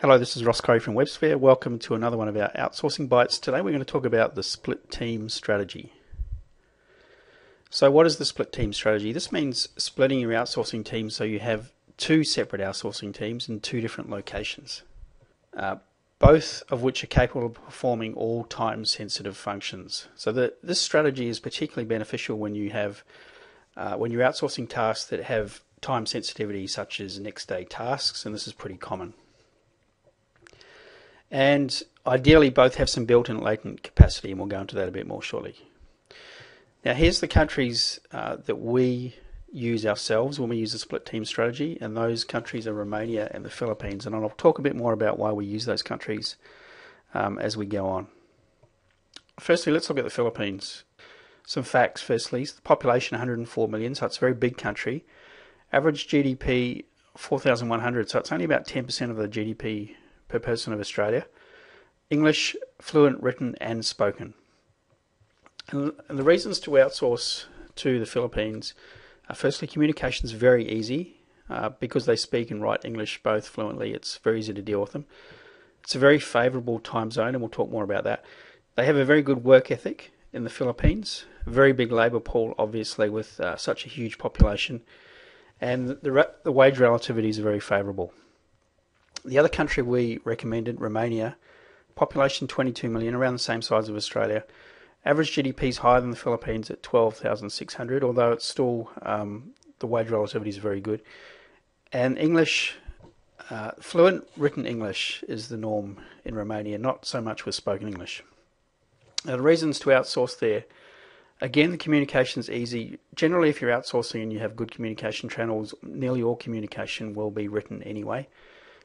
Hello, this is Ross Curry from WebSphere. Welcome to another one of our outsourcing bites. Today we're going to talk about the split team strategy. So what is the split team strategy? This means splitting your outsourcing team so you have two separate outsourcing teams in two different locations, both of which are capable of performing all time-sensitive functions. So this strategy is particularly beneficial when you have when you're outsourcing tasks that have time sensitivity, such as next day tasks, and this is pretty common. And ideally both have some built-in latent capacity, and we'll go into that a bit more shortly. Now here's the countries that we use ourselves when we use the split team strategy, and those countries are Romania and the Philippines, and I'll talk a bit more about why we use those countries as we go on. Firstly, let's look at the Philippines. Some facts firstly. The population 104 million, so it's a very big country. Average GDP 4,100, so it's only about 10% of the GDP per person of Australia. English, fluent, written and spoken. And the reasons to outsource to the Philippines are firstly, communication is very easy because they speak and write English both fluently. It's very easy to deal with them. It's a very favourable time zone, and we'll talk more about that. They have a very good work ethic in the Philippines, a very big labour pool obviously with such a huge population, and the wage relativities are very favourable. The other country we recommended, Romania, population 22 million, around the same size of Australia. Average GDP is higher than the Philippines at 12,600, although it's still, the wage relativity is very good. And English, fluent written English is the norm in Romania, not so much with spoken English. Now, the reasons to outsource there, again, the communication is easy. Generally, if you're outsourcing and you have good communication channels, nearly all communication will be written anyway.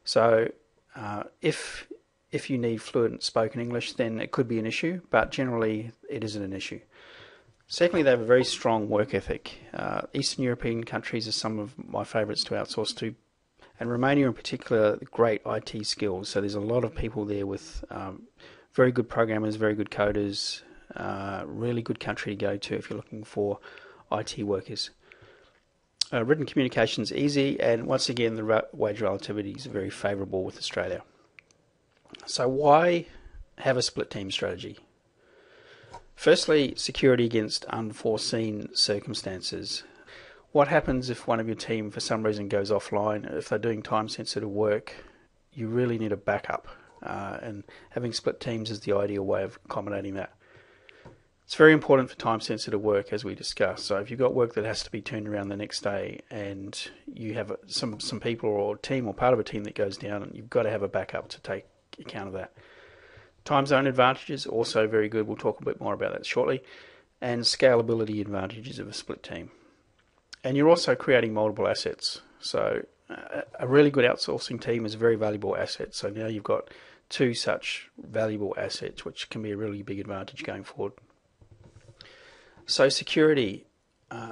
So if you need fluent spoken English, then it could be an issue, but generally it isn't an issue. Secondly, they have a very strong work ethic. Eastern European countries are some of my favourites to outsource to, and Romania in particular, great IT skills. So there's a lot of people there with very good programmers, very good coders, really good country to go to if you're looking for IT workers. Written communication is easy, and once again the wage relativity is very favourable with Australia. So why have a split team strategy? Firstly, security against unforeseen circumstances. What happens if one of your team for some reason goes offline? If they're doing time sensitive work, you really need a backup, and having split teams is the ideal way of accommodating that. It's very important for time-sensitive work, as we discussed. So if you've got work that has to be turned around the next day and you have some people or a team or part of a team that goes down, you've got to have a backup to take account of that. Time zone advantages, also very good. We'll talk a bit more about that shortly. And scalability advantages of a split team. And you're also creating multiple assets. So a really good outsourcing team is a very valuable asset. So now you've got two such valuable assets, which can be a really big advantage going forward. So security,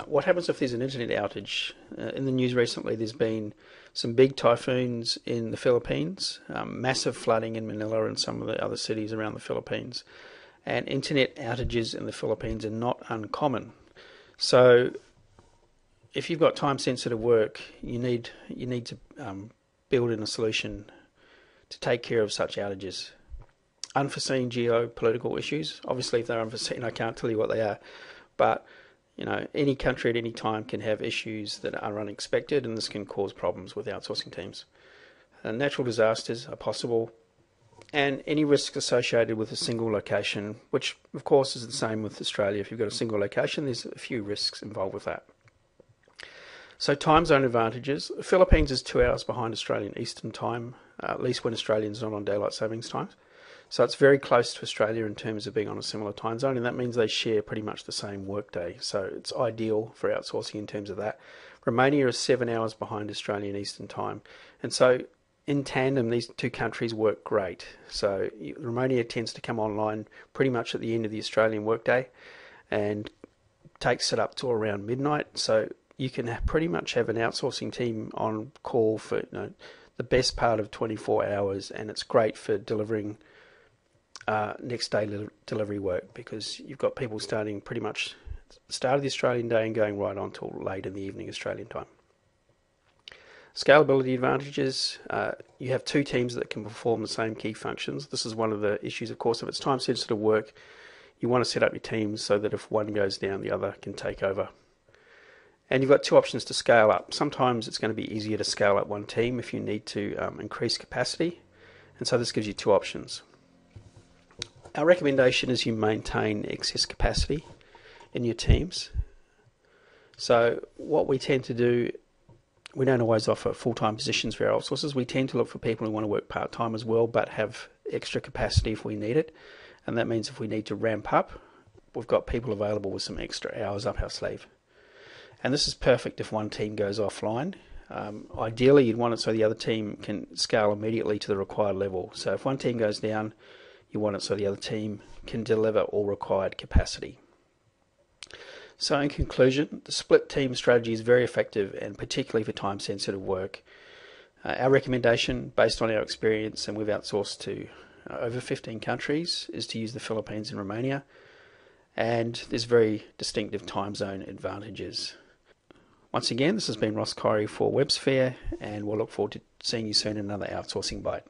what happens if there's an internet outage? In the news recently there's been some big typhoons in the Philippines, massive flooding in Manila and some of the other cities around the Philippines, and internet outages in the Philippines are not uncommon. So if you've got time sensitive work, you need to build in a solution to take care of such outages. Unforeseen geopolitical issues, obviously if they're unforeseen I can't tell you what they are. But any country at any time can have issues that are unexpected, and this can cause problems with outsourcing teams. Natural disasters are possible, and any risks associated with a single location, which of course is the same with Australia. If you've got a single location, there's a few risks involved with that. So time zone advantages. The Philippines is 2 hours behind Australian Eastern Time, at least when Australians not on daylight savings times. So it's very close to Australia in terms of being on a similar time zone, and that means they share pretty much the same workday. So it's ideal for outsourcing in terms of that. Romania is 7 hours behind Australian Eastern Time. And so in tandem, these two countries work great. So Romania tends to come online pretty much at the end of the Australian workday and takes it up to around midnight. So you can pretty much have an outsourcing team on call for the best part of 24 hours, and it's great for delivering next day delivery work, because you've got people starting pretty much the start of the Australian day and going right on till late in the evening Australian time. Scalability advantages, you have two teams that can perform the same key functions. This is one of the issues, of course. If it's time sensitive work, you want to set up your teams so that if one goes down, the other can take over. And you've got two options to scale up. Sometimes it's going to be easier to scale up one team if you need to increase capacity. And so this gives you two options. Our recommendation is you maintain excess capacity in your teams. So what we tend to do, we don't always offer full-time positions for our outsourcers. We tend to look for people who want to work part-time as well, but have extra capacity if we need it. And that means if we need to ramp up, we've got people available with some extra hours up our sleeve. And this is perfect if one team goes offline. Ideally, you'd want it so the other team can scale immediately to the required level. So if one team goes down, you want it so the other team can deliver all required capacity. So in conclusion, the split team strategy is very effective, and particularly for time sensitive work. Our recommendation, based on our experience, and we've outsourced to over 15 countries, is to use the Philippines and Romania, and there's very distinctive time zone advantages. Once again, this has been Ross Corrie for WebSphere, and we'll look forward to seeing you soon in another Outsourcing Bite.